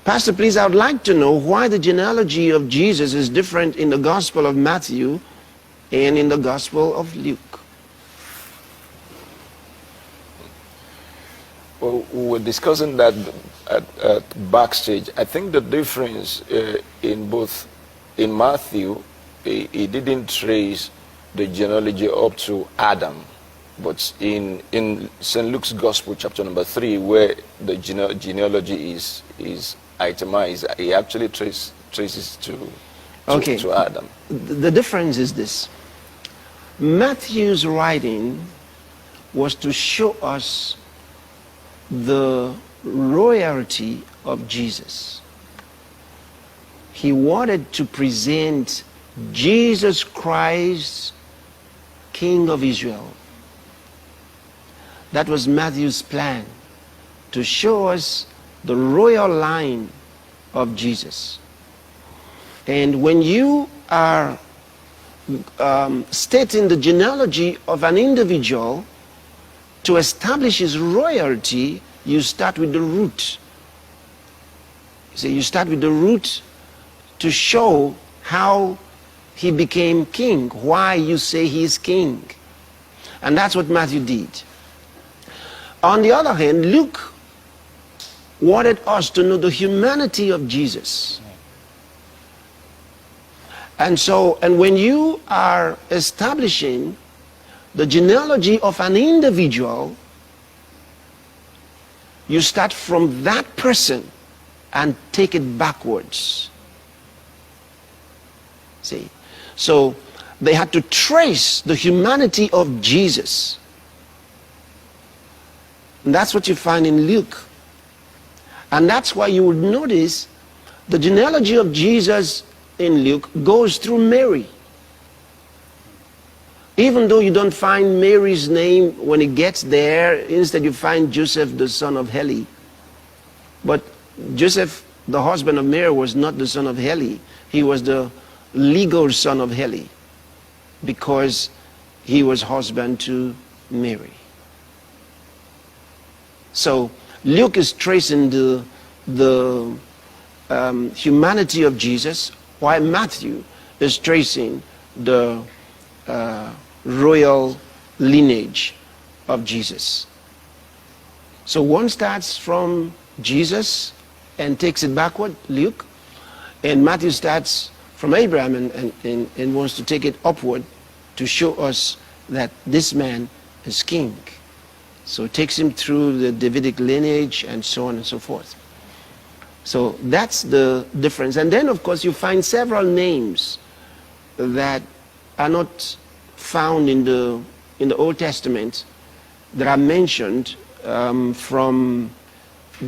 Pastor, please, I would like to know why the genealogy of Jesus is different in the Gospel of Matthew and in the Gospel of Luke. Well, we were discussing that at backstage. I think the difference in Matthew, he didn't trace the genealogy up to Adam, but in St. Luke's Gospel, chapter number 3, where the genealogy is itemized, he actually traces to Adam. The difference is this. Matthew's writing was to show us the royalty of Jesus. He wanted to present Jesus Christ, King of Israel. That was Matthew's plan, to show us the royal line of Jesus. And when you are stating the genealogy of an individual, to establish his royalty, you start with the root. So you start with the root to show how he became king, why you say he is king. And that's what Matthew did. On the other hand, Luke wanted us to know the humanity of Jesus. And when you are establishing the genealogy of an individual, you start from that person and take it backwards. See? So they had to trace the humanity of Jesus. And that's what you find in Luke. And that's why you would notice the genealogy of Jesus in Luke goes through Mary. Even though you don't find Mary's name when it gets there, instead you find Joseph, the son of Heli. But Joseph, the husband of Mary, was not the son of Heli. He was the legal son of Heli, because he was husband to Mary. So Luke is tracing the humanity of Jesus, while Matthew is tracing the royal lineage of Jesus. So one starts from Jesus and takes it backward, Luke, and Matthew starts from Abraham and wants to take it upward to show us that this man is king. So it takes him through the Davidic lineage and so on and so forth. So that's the difference. And then, of course, you find several names that are not found in the Old Testament that are mentioned from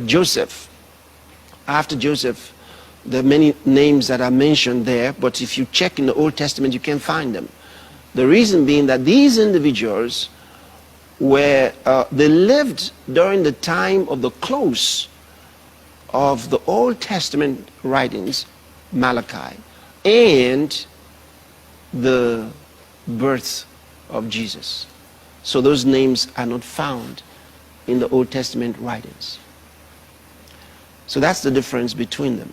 Joseph. After Joseph, there are many names that are mentioned there, but if you check in the Old Testament, you can't find them. The reason being that these individuals they lived during the time of the close of the Old Testament writings, Malachi, and the birth of Jesus. So those names are not found in the Old Testament writings. So that's the difference between them.